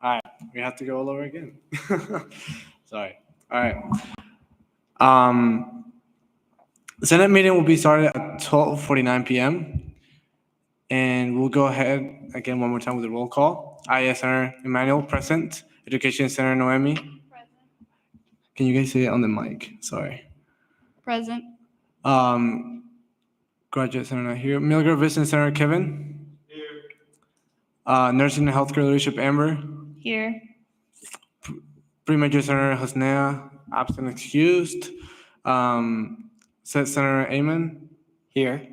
All right, we have to go all over again. Sorry. All right. The Senate meeting will be started at 12:49 p.m. And we'll go ahead again one more time with the roll call. IS Center Emmanuel, present. Education Center Noemi. Present. Can you guys say it on the mic? Sorry. Present. Graduate Center not here. Milgard Business Center Kevin. Here. Nursing and Healthcare Leadership Amber. Here. Pre-Major Center Hosnea, absent excused. Set Center Amen. Here.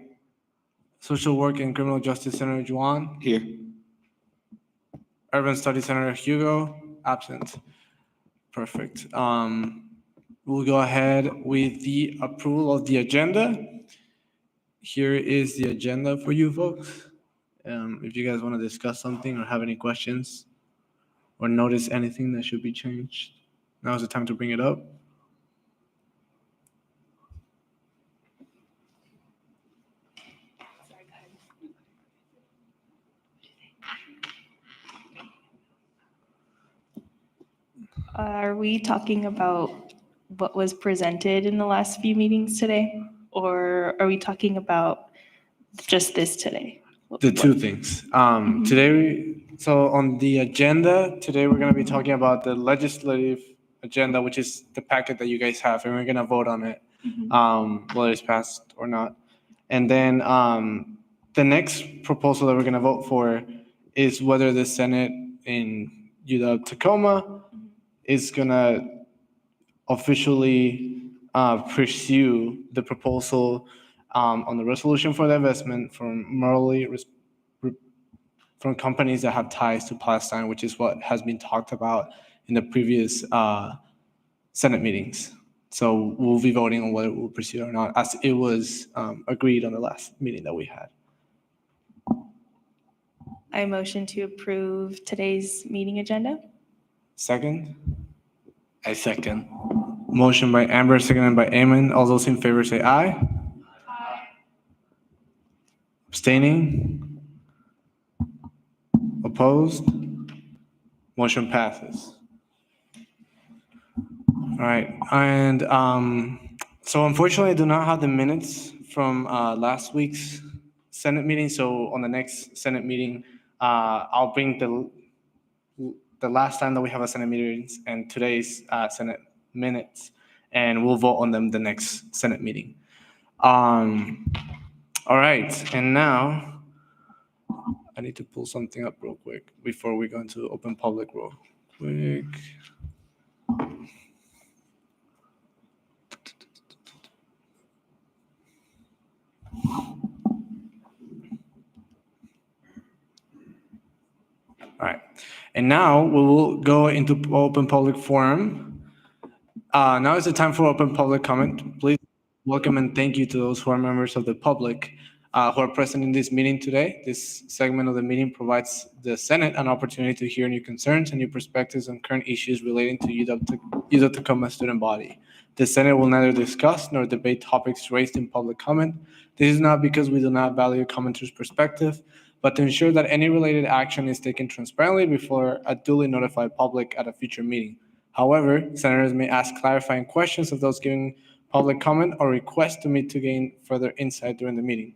Social Work and Criminal Justice Center Juan. Here. Urban Study Center Hugo, absent. Perfect. We'll go ahead with the approval of the agenda. Here is the agenda for you folks. If you guys want to discuss something or have any questions or notice anything that should be changed, now's the time to bring it up. Are we talking about what was presented in the last few meetings today? Or are we talking about just this today? The two things. So on the agenda, today we're going to be talking about the legislative agenda, which is the packet that you guys have, and we're going to vote on it, whether it's passed or not. And then the next proposal that we're going to vote for is whether the Senate in UW-Tacoma is going to officially pursue the proposal on the resolution for the investment from companies that have ties to Palestine, which is what has been talked about in the previous Senate meetings. So we'll be voting on whether we'll pursue it or not, as it was agreed on the last meeting that we had. I motion to approve today's meeting agenda. Second? I second. Motion by Amber, seconded by Eamon. All those in favor say aye. Aye. Abstaining? Opposed? Motion passes. All right, and so unfortunately I do not have the minutes from last week's Senate meeting. So on the next Senate meeting, I'll bring the last time that we have a Senate meeting and today's Senate minutes, and we'll vote on them the next Senate meeting. All right, and now I need to pull something up real quick before we go into open public real quick. All right, and now we will go into open public forum. Now is the time for open public comment. Please welcome and thank you to those who are members of the public who are present in this meeting today. This segment of the meeting provides the Senate an opportunity to hear new concerns and new perspectives on current issues relating to UW-Tacoma student body. The Senate will neither discuss nor debate topics raised in public comment. This is not because we do not value commenters' perspective, but to ensure that any related action is taken transparently before a duly notified public at a future meeting. However, senators may ask clarifying questions of those giving public comment or request to meet to gain further insight during the meeting.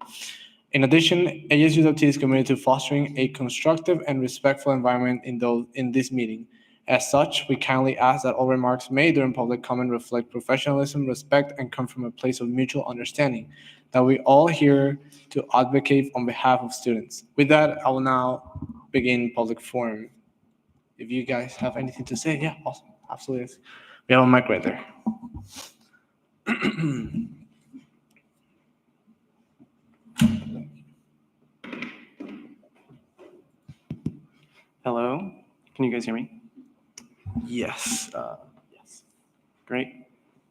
In addition, ASUWT is committed to fostering a constructive and respectful environment in this meeting. As such, we kindly ask that all remarks made during public comment reflect professionalism, respect, and come from a place of mutual understanding, that we all here to advocate on behalf of students. With that, I will now begin public forum. If you guys have anything to say, yeah, awesome, absolutely. We have a mic right there. Hello, can you guys hear me? Yes. Yes. Great.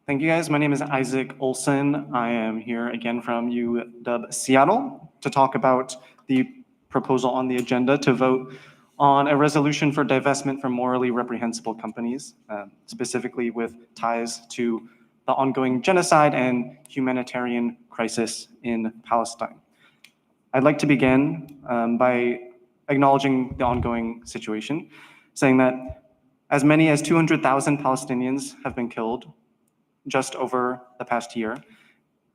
Thank you guys. My name is Isaac Olson. I am here again from UW Seattle to talk about the proposal on the agenda to vote on a resolution for divestment from morally reprehensible companies, specifically with ties to the ongoing genocide and humanitarian crisis in Palestine. I'd like to begin by acknowledging the ongoing situation. saying that as many as 200,000 Palestinians have been killed just over the past year,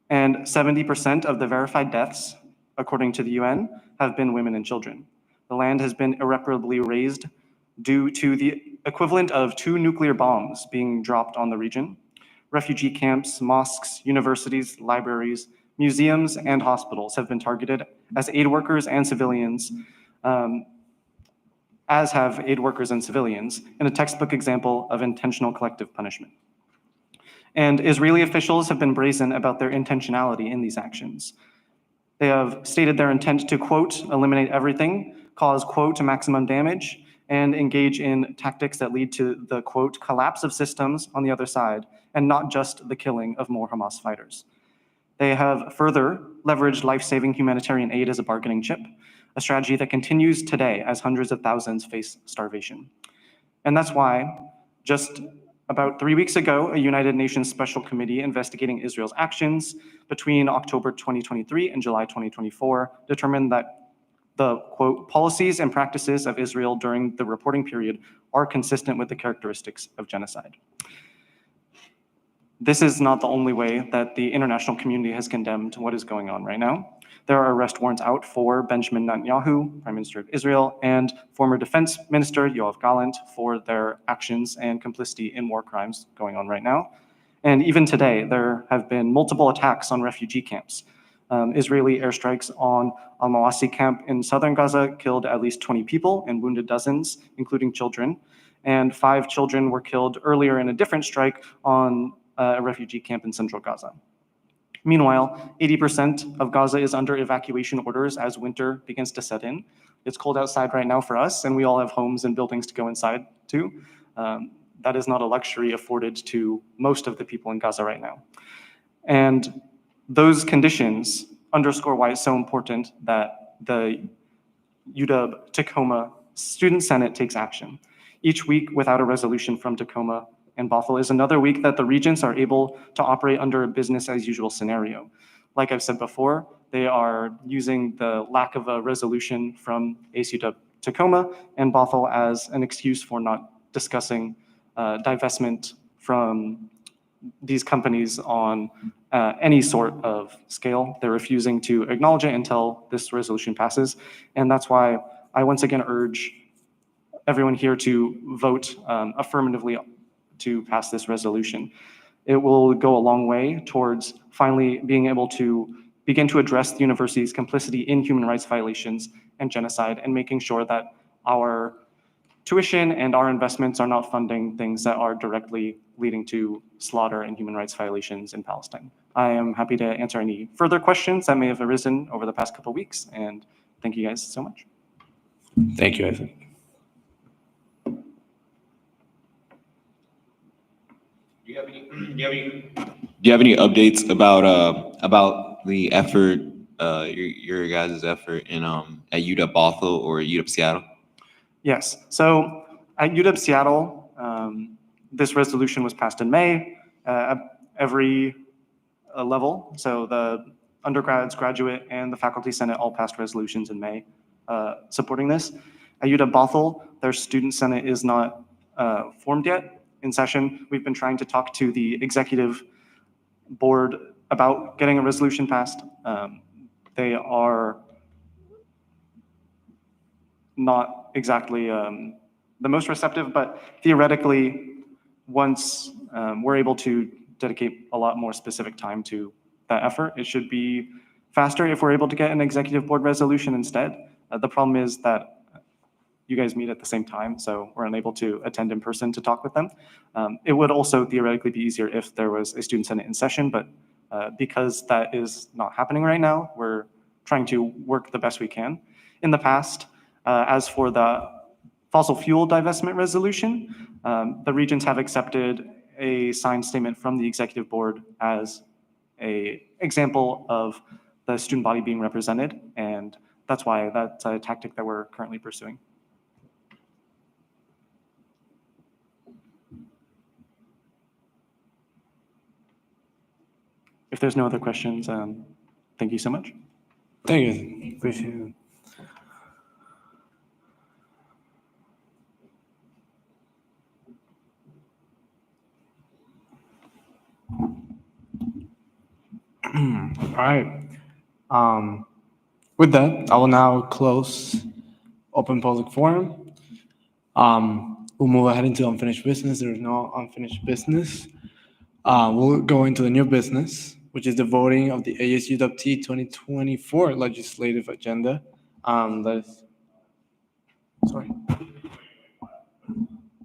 and 70% of the verified deaths, according to the UN, have been women and children. The land has been irreparably razed due to the equivalent of 2 nuclear bombs being dropped on the region. Refugee camps, mosques, universities, libraries, museums, and hospitals have been targeted as aid workers and civilians, as have aid workers and civilians, in a textbook example of intentional collective punishment. And Israeli officials have been brazen about their intentionality in these actions. They have stated their intent to, quote, eliminate everything, cause, quote, maximum damage, and engage in tactics that lead to the, quote, collapse of systems on the other side, and not just the killing of more Hamas fighters. They have further leveraged life-saving humanitarian aid as a bargaining chip, a strategy that continues today as hundreds of thousands face starvation. And that's why, just about 3 weeks ago, a United Nations Special Committee investigating Israel's actions between October 2023 and July 2024 determined that the, quote, policies and practices of Israel during the reporting period are consistent with the characteristics of genocide. This is not the only way that the international community has condemned what is going on right now. There are arrest warrants out for Benjamin Netanyahu, Prime Minister of Israel, and former Defense Minister Yoav Gallant for their actions and complicity in war crimes going on right now. And even today, there have been multiple attacks on refugee camps. Israeli airstrikes on Al-Mawasi camp in southern Gaza killed at least 20 people and wounded dozens, including children. And 5 children were killed earlier in a different strike on a refugee camp in central Gaza. Meanwhile, 80% of Gaza is under evacuation orders as winter begins to set in. It's cold outside right now for us, and we all have homes and buildings to go inside to. That is not a luxury afforded to most of the people in Gaza right now. And those conditions underscore why it's so important that the UW-Tacoma Student Senate takes action. Each week without a resolution from Tacoma and Bothell is another week that the regents are able to operate under a business as usual scenario. Like I've said before, they are using the lack of a resolution from ASUWT Tacoma and Bothell as an excuse for not discussing divestment from these companies on any sort of scale. They're refusing to acknowledge it until this resolution passes. And that's why I once again urge everyone here to vote affirmatively to pass this resolution. It will go a long way towards finally being able to begin to address the university's complicity in human rights violations and genocide, and making sure that our tuition and our investments are not funding things that are directly leading to slaughter and human rights violations in Palestine. I am happy to answer any further questions that may have arisen over the past couple of weeks, and thank you guys so much. Thank you, Isaac. Do you have any updates about the effort, your guys' effort in at UW Bothell or UW Seattle? Yes. So at UW Seattle, this resolution was passed in May. Every level, so the undergrads, graduate, and the faculty senate all passed resolutions in May supporting this. At UW Bothell, their student senate is not formed yet. In session, we've been trying to talk to the executive board about getting a resolution passed. They are not exactly the most receptive, but theoretically, once we're able to dedicate a lot more specific time to that effort, it should be faster if we're able to get an executive board resolution instead. The problem is that you guys meet at the same time, so we're unable to attend in person to talk with them. It would also theoretically be easier if there was a student senate in session, but because that is not happening right now, we're trying to work the best we can. In the past, as for the fossil fuel divestment resolution, the regents have accepted a signed statement from the executive board as an example of the student body being represented, and that's why that's a tactic that we're currently pursuing. If there's no other questions, thank you so much. Thank you. Appreciate it. All right. With that, I will now close open public forum. We'll move ahead into unfinished business. There is no unfinished business. We'll go into the new business, which is the voting of the ASUWT 2024 legislative agenda. That is, sorry.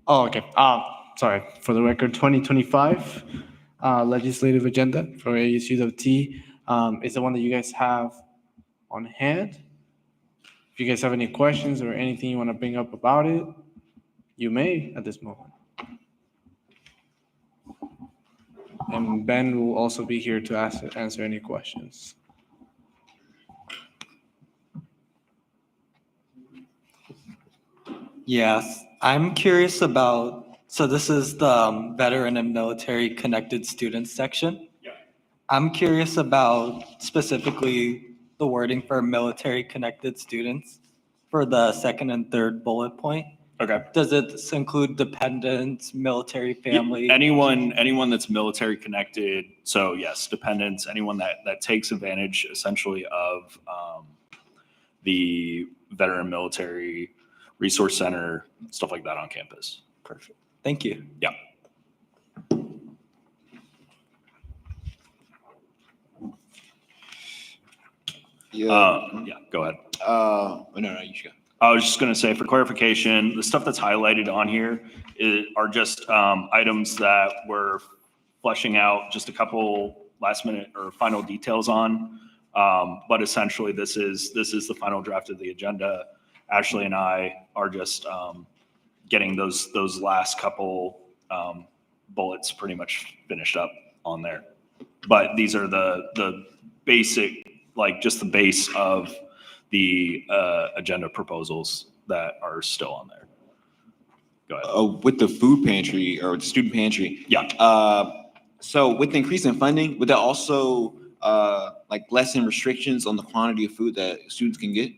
Oh, okay. Sorry. For the record, 2025 legislative agenda for ASUWT is the one that you guys have on hand. If you guys have any questions or anything you want to bring up about it, you may at this moment. And Ben will also be here to answer any questions. Yes, I'm curious about, so this is the veteran and military connected students section. Yeah. I'm curious about specifically the wording for military connected students for the second and third bullet point. Okay. Does it include dependents, military family? Anyone that's military connected. So yes, dependents, anyone that takes advantage essentially of the veteran military resource center, stuff like that on campus. Perfect. Thank you. Yeah. Yeah, go ahead. No, you should go. I was just going to say, for clarification, the stuff that's highlighted on here are just items that we're fleshing out just a couple last minute or final details on. But essentially, this is the final draft of the agenda. Ashley and I are just getting those last couple bullets pretty much finished up on there. But these are the basic, like just the base of the agenda proposals that are still on there. Go ahead. With the food pantry or the student pantry. Yeah. So with the increase in funding, would that also like lessen restrictions on the quantity of food that students can get?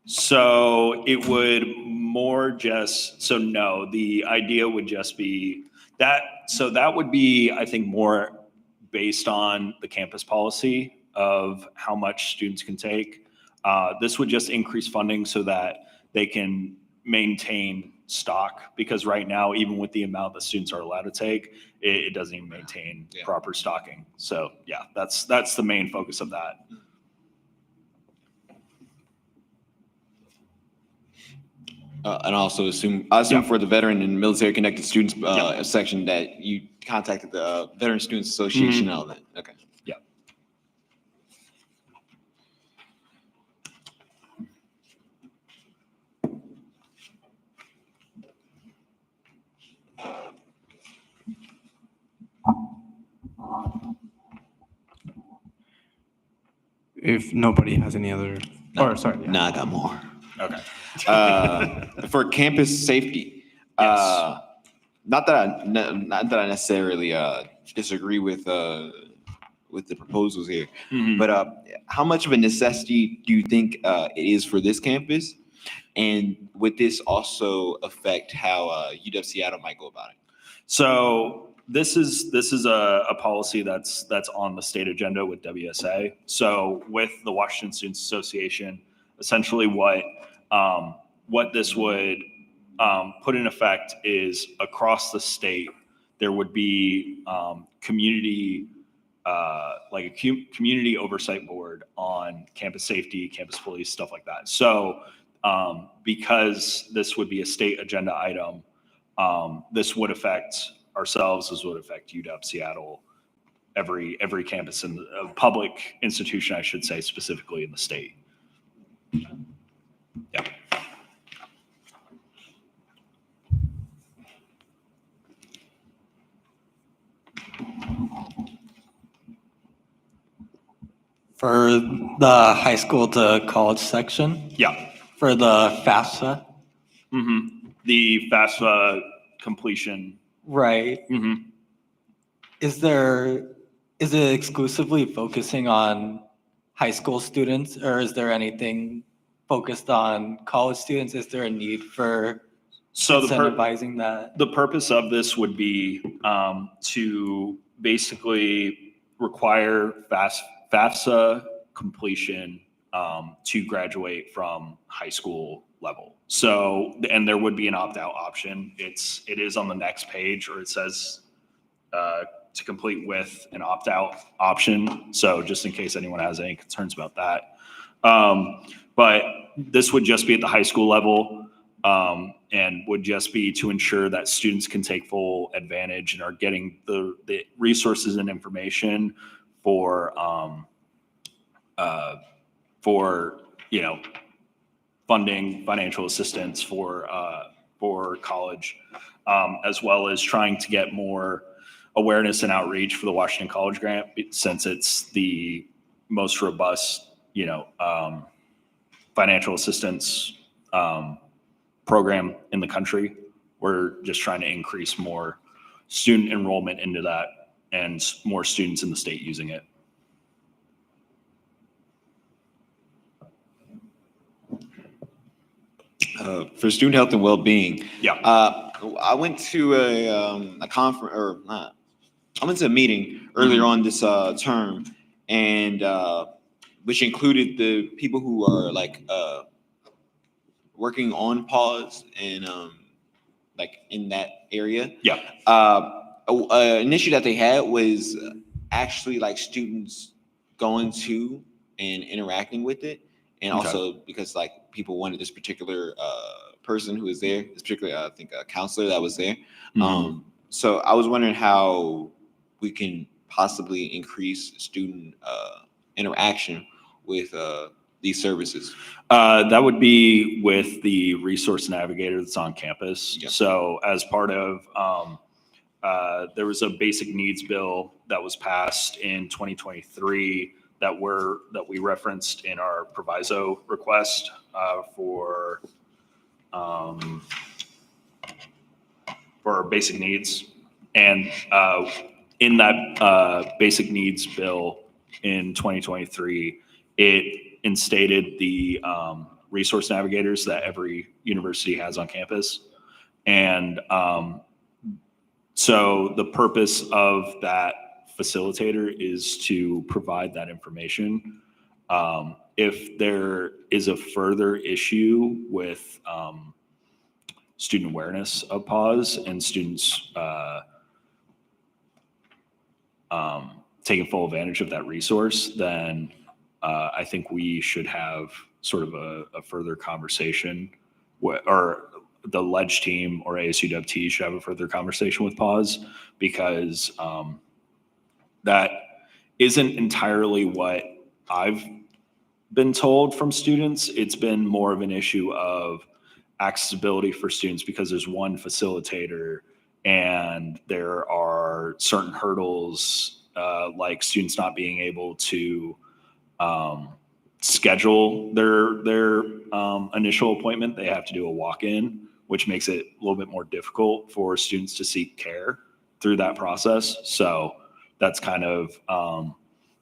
So it would more just, so no, the idea would just be that, so that would be, I think, more based on the campus policy of how much students can take. This would just increase funding so that they can maintain stock, because right now, even with the amount that students are allowed to take, it doesn't even maintain proper stocking. So yeah, that's the main focus of that. And also I assume for the veteran and military connected students section that you contacted the Veteran Students Association and all that. Okay. Yeah. If nobody has any other, or sorry. Yeah. Nah, I got more. Okay. For campus safety, Yes. not that I necessarily disagree with the proposals here, Mhm. but how much of a necessity do you think it is for this campus, and would this also affect how UW Seattle might go about it? So this is a policy that's on the state agenda with WSA. So with the Washington Students Association, essentially what this would put in effect is across the state there would be community like a community oversight board on campus safety, campus police, stuff like that. So because this would be a state agenda item, this would affect ourselves, this would affect UW Seattle, every campus in the public institution, I should say, specifically in the state. Yeah. For the high school to college section, Yeah. for the FAFSA, The FAFSA completion. right? Mhm. Is it exclusively focusing on high school students, or is there anything focused on college students? Is there a need for So incentivizing that? the purpose of this would be to basically require FAFSA completion to graduate from high school level. So, and there would be an opt-out option. It is on the next page, or it says to complete with an opt-out option. So just in case anyone has any concerns about that. But this would just be at the high school level and would just be to ensure that students can take full advantage and are getting the resources and information for funding, financial assistance for college, as well as trying to get more awareness and outreach for the Washington College Grant, since it's the most robust, financial assistance program in the country. We're just trying to increase more student enrollment into that and more students in the state using it. For student health and well-being. Yeah. I went to a conference, or not. I went to a meeting earlier on this term, and which included the people who are like working on pause and like in that area. Yeah. An issue that they had was actually like students going to and interacting with it, and Okay. also because like people wanted this particular person who was there, this particular I think a counselor that was there. Mhm. So I was wondering how we can possibly increase student interaction with these services. That would be with the resource navigator that's on campus. Yep. So as part of, there was a basic needs bill that was passed in 2023 that we referenced in our proviso request for basic needs. And in that basic needs bill in 2023, it instated the resource navigators that every university has on campus. And so the purpose of that facilitator is to provide that information. If there is a further issue with student awareness of pause and students taking full advantage of that resource, then I think we should have sort of a further conversation, or the ledge team or ASUWT should have a further conversation with pause, because that isn't entirely what I've been told from students. It's been more of an issue of accessibility for students because there's one facilitator and there are certain hurdles, like students not being able to schedule their initial appointment. They have to do a walk-in, which makes it a little bit more difficult for students to seek care through that process. So that's kind of,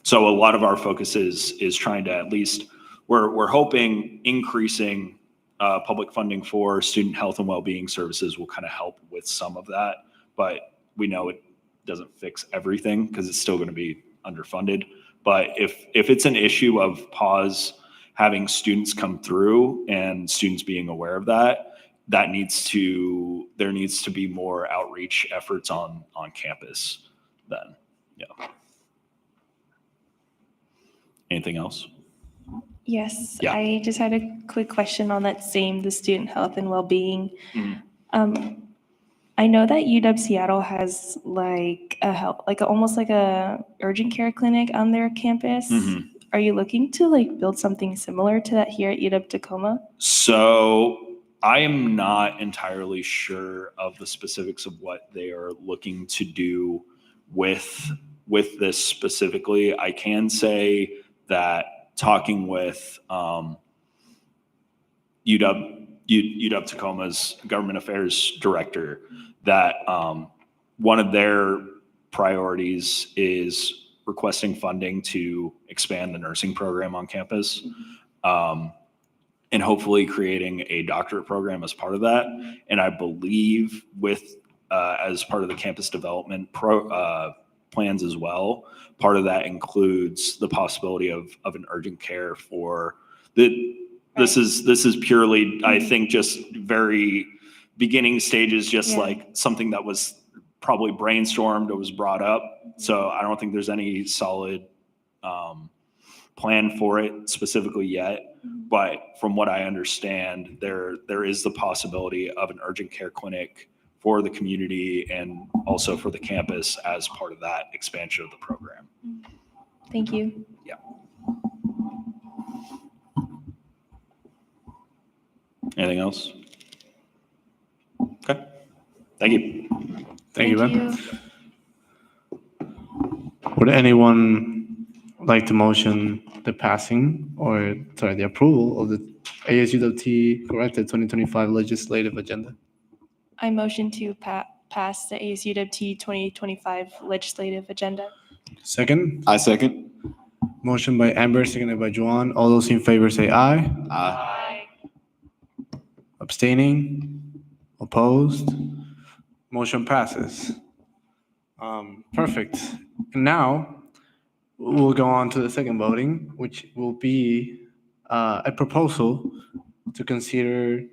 so a lot of our focus is trying to at least, we're hoping increasing public funding for student health and well-being services will kind of help with some of that, but we know it doesn't fix everything because it's still going to be underfunded. But if it's an issue of pause having students come through and students being aware of that, there needs to be more outreach efforts on campus then. Yeah. Anything else? Yes, Yeah. I just had a quick question on that same, the student health and well-being. Mhm. I know that UW Seattle has like almost like a urgent care clinic on their campus. Mhm. Are you looking to like build something similar to that here at UW Tacoma? So I am not entirely sure of the specifics of what they are looking to do with this specifically. I can say that talking with UW Tacoma's government affairs director, that one of their priorities is requesting funding to expand the nursing program on campus, and hopefully creating a doctorate program as part of that. And I believe with as part of the campus development plans as well. Part of that includes the possibility of an urgent care for the. This is purely, I think, just very beginning stages, just Yeah. like something that was probably brainstormed or was brought up. So I don't think there's any solid plan for it specifically yet. But from what I understand, there is the possibility of an urgent care clinic for the community and also for the campus as part of that expansion of the program. Thank you. Yeah. Anything else? Okay. Thank you. Thank you, Ben. Would anyone like to motion the passing or, sorry, the approval of the ASUWT corrected 2025 legislative agenda? I motion to pass the ASUWT 2025 legislative agenda. Second, I second. motion by Amber, seconded by Juan. All those in favor say aye. Aye. Abstaining? Opposed? Motion passes. Perfect. And now we'll go on to the second voting, which will be a proposal to consider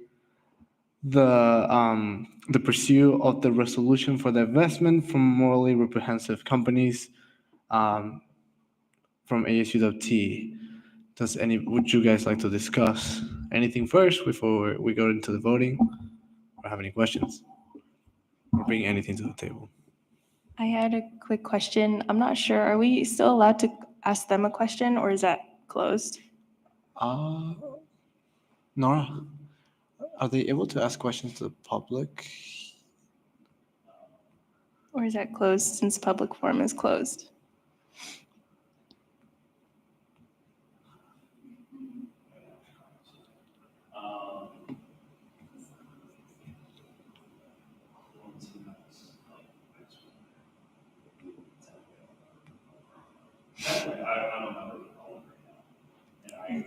the pursuit of the resolution for the investment from morally reprehensible companies from ASUWT. Would you guys like to discuss anything first before we go into the voting, or have any questions, or bring anything to the table? I had a quick question. I'm not sure. Are we still allowed to ask them a question, or is that closed? Nora, are they able to ask questions to the public? Or is that closed since public forum is closed?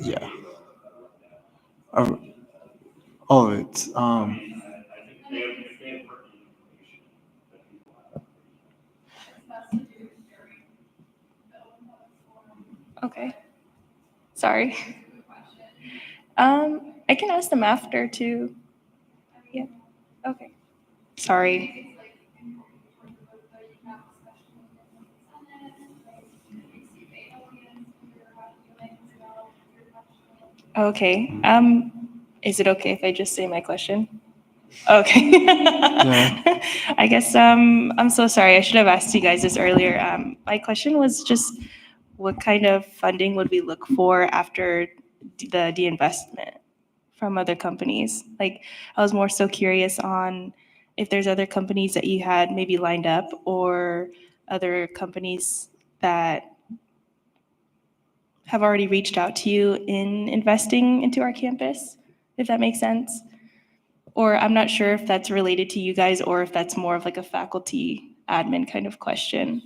Yeah. Oh, it's Okay. Sorry. I can ask them after too. Yeah. Okay. Sorry. Okay. Is it okay if I just say my question? Okay. I guess I'm so sorry. I should have asked you guys this earlier. My question was just what kind of funding would we look for after the deinvestment from other companies? Like, I was more so curious on if there's other companies that you had maybe lined up or other companies that have already reached out to you in investing into our campus, if that makes sense. Or I'm not sure if that's related to you guys or if that's more of like a faculty admin kind of question.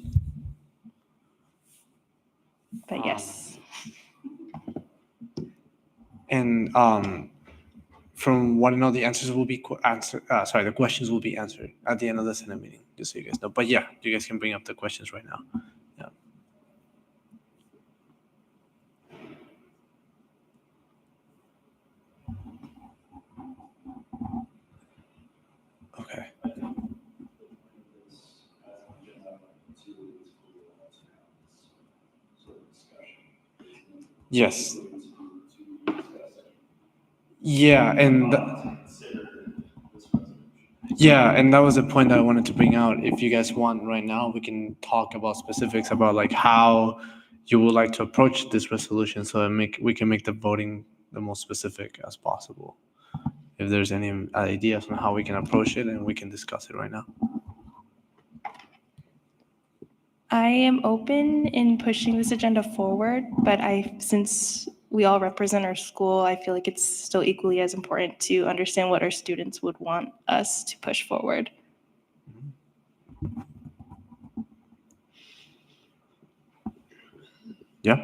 But yes. And from what I know, the answers will be the questions will be answered at the end of the Senate meeting, just so you guys know. But yeah, you guys can bring up the questions right now. Yeah. Okay. Yes. Yeah, and that was the point that I wanted to bring out. If you guys want right now, we can talk about specifics about like how you would like to approach this resolution, so we can make the voting the most specific as possible. If there's any ideas on how we can approach it, and we can discuss it right now. I am open in pushing this agenda forward, but since we all represent our school, I feel like it's still equally as important to understand what our students would want us to push forward. Yeah,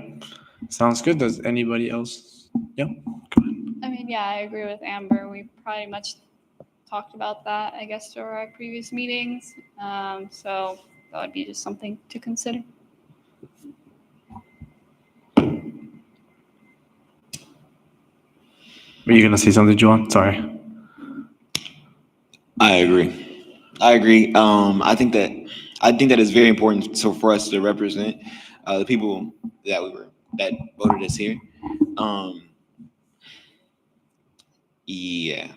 sounds good. Does anybody else? Yeah, go ahead. I mean, yeah, I agree with Amber. We pretty much talked about that, I guess, through our previous meetings. So that would be just something to consider. Were you gonna say something, Juan? Sorry. I agree. I think that it's very important for us to represent the people that voted us here. Yeah,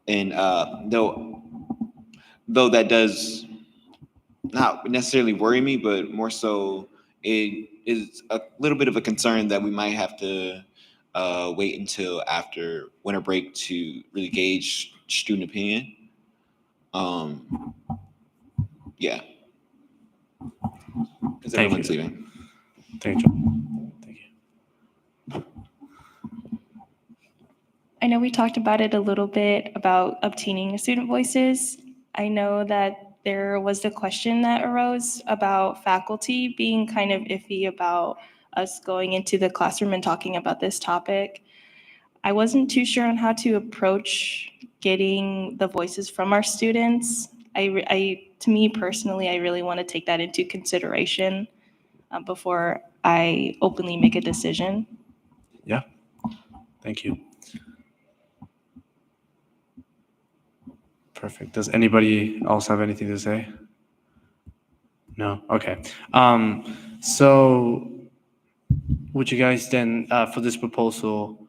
and though that does not necessarily worry me, but more so it is a little bit of a concern that we might have to wait until after winter break to really gauge student opinion. Yeah, because Thank everyone's you. leaving. Thank you. Thank you. I know we talked about it a little bit about obtaining student voices. I know that there was the question that arose about faculty being kind of iffy about us going into the classroom and talking about this topic. I wasn't too sure on how to approach getting the voices from our students. To me personally, I really want to take that into consideration before I openly make a decision. Yeah. Thank you. Perfect. Does anybody else have anything to say? No? Okay. So would you guys then, for this proposal,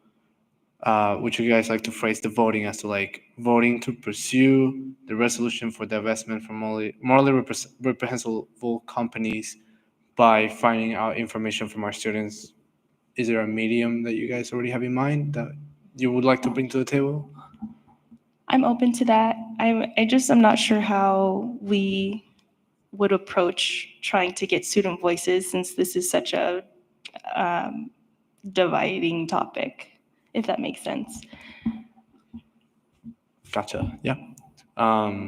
would you guys like to phrase the voting as to like voting to pursue the resolution for divestment from morally reprehensible companies by finding out information from our students? Is there a medium that you guys already have in mind that you would like to bring to the table? I'm open to that. I'm not sure how we would approach trying to get student voices since this is such a dividing topic, if that makes sense. Gotcha. Yeah. Are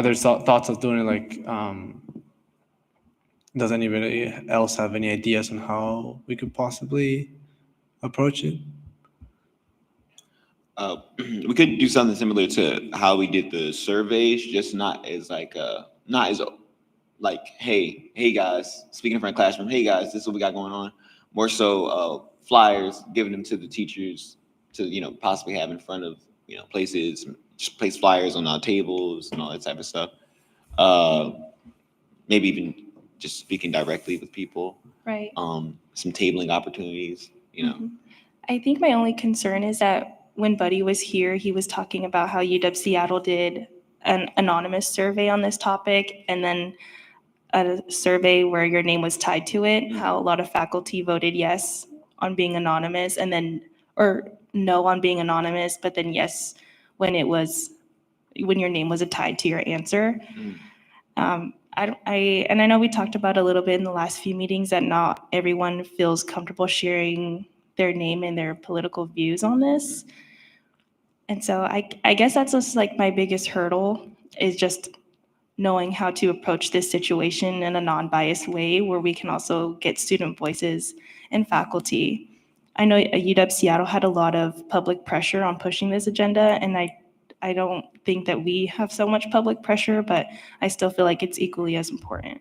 there thoughts of doing it like, does anybody else have any ideas on how we could possibly approach it? We could do something similar to how we did the surveys, just not as like, hey guys, speaking in front of classroom, hey guys, this is what we got going on. More so flyers, giving them to the teachers to possibly have in front of places, just place flyers on our tables and all that type of stuff. Maybe even just speaking directly with people. Right. Some tabling opportunities. I think my only concern is that when Buddy was here, he was talking about how UW Seattle did an anonymous survey on this topic and then a survey where your name was tied to it, how a lot of faculty voted yes on being anonymous and then, or no on being anonymous, but then yes when your name was tied to your answer. I know we talked about a little bit in the last few meetings that not everyone feels comfortable sharing their name and their political views on this. And so I guess that's just like my biggest hurdle is just knowing how to approach this situation in a non-biased way where we can also get student voices and faculty. I know UW Seattle had a lot of public pressure on pushing this agenda, and I don't think that we have so much public pressure, but I still feel like it's equally as important.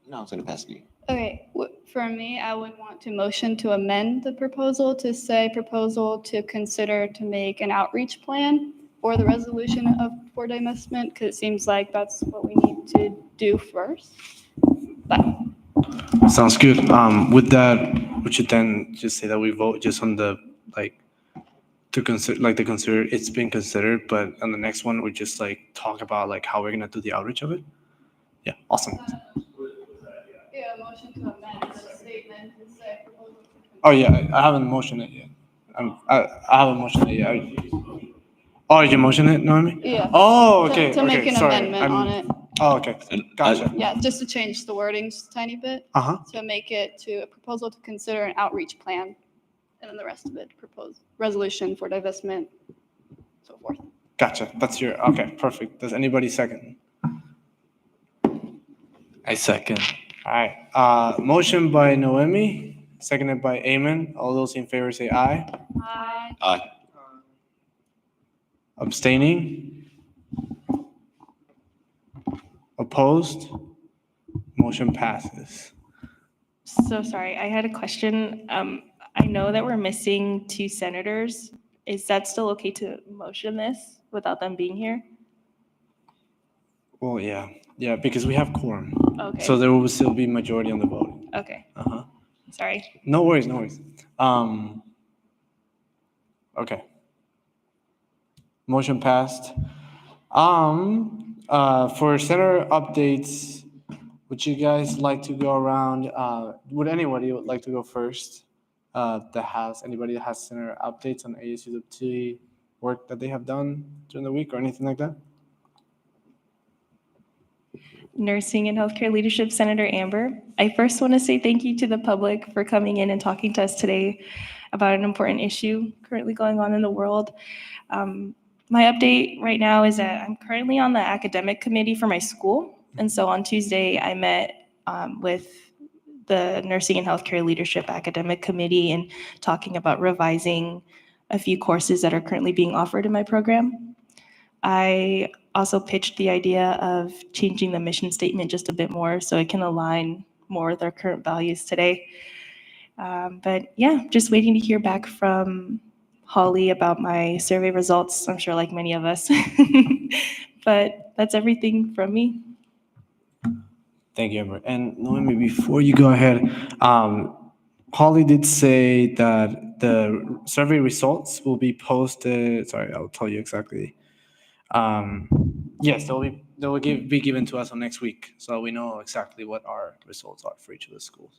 No, it's gonna pass to you. Okay, for me, I would want to motion to amend the proposal to say proposal to consider to make an outreach plan for the resolution for divestment, because it seems like that's what we need to do first. But Sounds good. With that, we should then just say that we vote just on the consider it's been considered, but on the next one we just talk about how we're gonna do the outreach of it. Yeah, awesome. yeah, motion to amend the statement to say proposal. Oh yeah, I haven't motioned it yet. I haven't motioned it yet. Oh, you motioned it, Noemi? Yeah. Oh, okay. To make an sorry. amendment on it. Oh, okay. Gotcha. Yeah, just to change the wording just a tiny bit. To make it to a proposal to consider an outreach plan, and then the rest of it, proposed resolution for divestment, so forth. Gotcha. That's okay, perfect. Does anybody second? I second. All right. Motion by Noemi, seconded by Eamon. All those in favor say aye. Aye. Aye. Abstaining? Opposed? Motion passes. So sorry, I had a question. I know that we're missing 2 senators. Is that still okay to motion this without them being here? Well, yeah, because we have quorum. Okay. So there will still be majority on the vote. Okay, Uh-huh. sorry. No worries, no worries. Okay. Motion passed. For center updates, would you guys like to go around? Would anybody like to go first? Anybody that has center updates on ASUWT work that they have done during the week or anything like that? Nursing and Healthcare Leadership, Senator Amber. I first want to say thank you to the public for coming in and talking to us today about an important issue currently going on in the world. My update right now is that I'm currently on the academic committee for my school. And so on Tuesday, I met with the Nursing and Healthcare Leadership Academic Committee and talking about revising a few courses that are currently being offered in my program. I also pitched the idea of changing the mission statement just a bit more so it can align more with our current values today. But yeah, just waiting to hear back from Holly about my survey results, I'm sure like many of us. But that's everything from me. Thank you, Amber. And Noemi, before you go ahead, Holly did say that the survey results will be posted. Sorry, I'll tell you exactly. Yes, they will be given to us on next week, so we know exactly what our results are for each of the schools.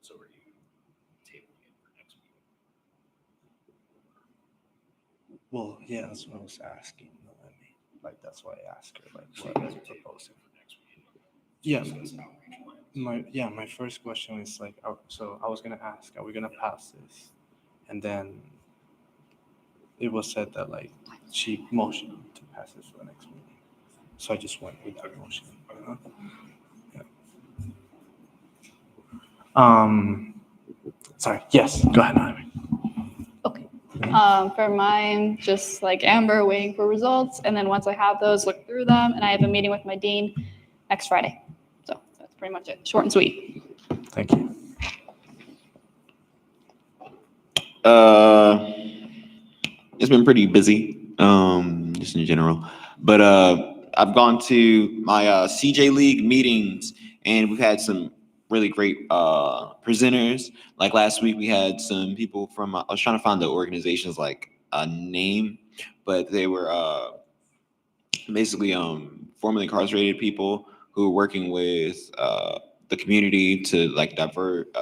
So are you tabling it for next week? Well, yeah, that's what I was asking. Noemi. Like that's why I asked her. Like, So you what guys are are you tabling proposing? it for next week? Yeah. Discuss outreach plans. My first question is like, so I was gonna ask, are we gonna pass this? And then it was said that like she motioned to pass this for the next meeting. So I just went with that motion. Yeah. Sorry. Yes. Go ahead, Naomi. Okay. For mine, just like Amber, waiting for results. And then once I have those, look through them. And I have a meeting with my dean next Friday. So that's pretty much it. Short and sweet. Thank you. It's been pretty busy, just in general. But I've gone to my CJ League meetings, and we've had some really great presenters. Like last week, we had some people from. I was trying to find the organization's like a name, but they were basically formerly incarcerated people who were working with the community to like divert.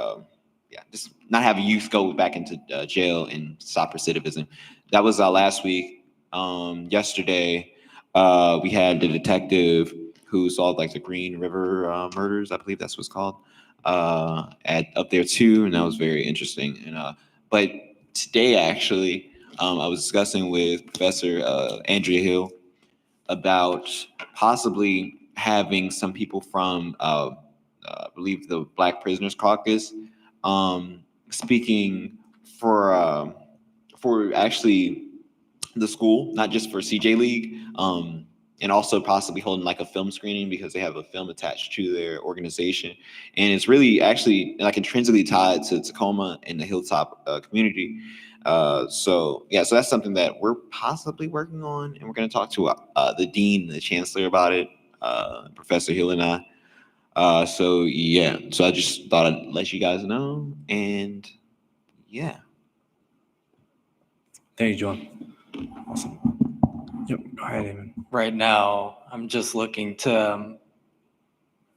Just not have youth go back into jail and stop recidivism. That was last week. Yesterday, we had the detective who solved like the Green River murders. I believe that's what's called. Up there too, and that was very interesting. And but today actually, I was discussing with Professor Andrea Hill about possibly having some people from, I believe, the Black Prisoners Caucus speaking for actually the school, not just for CJ League, and also possibly holding like a film screening because they have a film attached to their organization, and it's really actually like intrinsically tied to Tacoma and the Hilltop community. So that's something that we're possibly working on, and we're going to talk to the dean and the chancellor about it, Professor Hill and I. So I just thought I'd let you guys know, and yeah. Thank you, John. Awesome. Yep. Go ahead, Eamon. Right now, I'm just looking to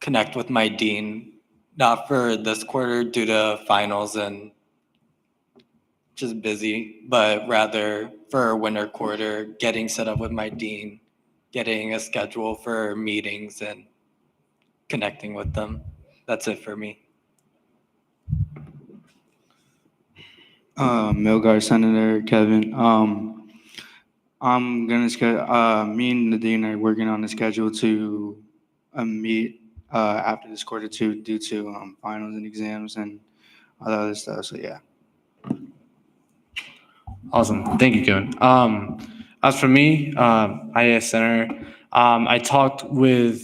connect with my dean, not for this quarter due to finals and just busy, but rather for winter quarter, getting set up with my dean, getting a schedule for meetings and connecting with them. That's it for me. Milgar, Senator Kevin. I'm gonna me and the dean are working on a schedule to meet after this quarter two due to finals and exams and all the other stuff. So yeah. Awesome. Thank you, Kevin. As for me, IAS Center, I talked with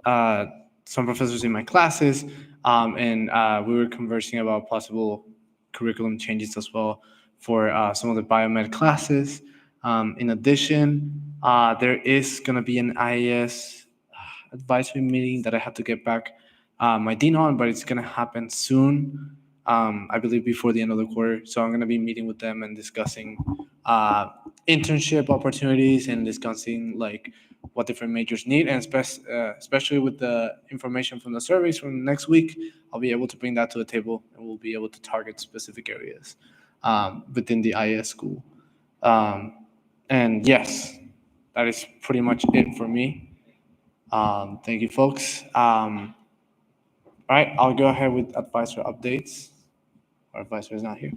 some professors in my classes, and we were conversing about possible curriculum changes as well for some of the biomed classes. In addition, there is going to be an IAS advisory meeting that I have to get back my dean on, but it's going to happen soon. I believe before the end of the quarter. So I'm going to be meeting with them and discussing internship opportunities and discussing like what different majors need, and especially with the information from the surveys from next week, I'll be able to bring that to the table, and we'll be able to target specific areas within the IS school. And yes, that is pretty much it for me. Thank you, folks. All right, I'll go ahead with advisor updates. Our advisor is not here.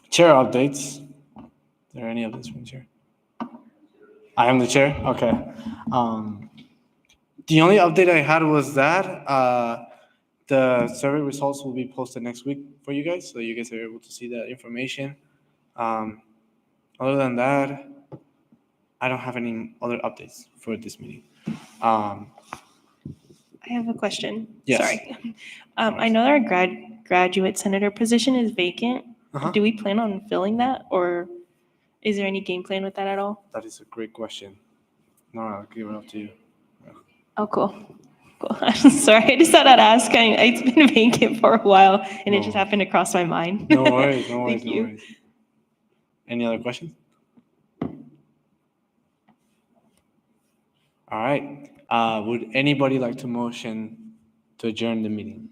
Chair updates. Are there any updates from the chair? I am the chair? Okay. The only update I had was that the survey results will be posted next week for you guys, so you guys are able to see that information. Other than that, I don't have any other updates for this meeting. I have a question. Yes. Sorry. I know our graduate senator position is vacant. Uh-huh. Do we plan on filling that, or is there any game plan with that at all? That is a great question. No, I'll give it up to you. Oh, cool. Cool. I'm sorry. I just thought I'd ask. It's been vacant for a while, and it just No. happened to cross my mind. No worries, no worries, Thank no you. worries. Any other questions? All right. Would anybody like to motion to adjourn the meeting?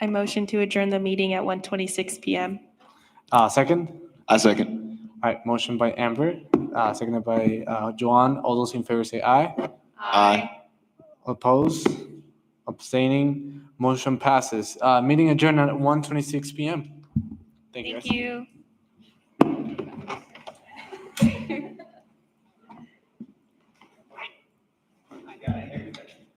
I motion to adjourn the meeting at 1:26 p.m. Second? I second. All right, motion by Amber, seconded by Joanne. All those in favor say aye. Aye. Opposed? Abstaining? Motion passes. Meeting adjourned at 1:26 p.m. Thank you, guys. Thank you.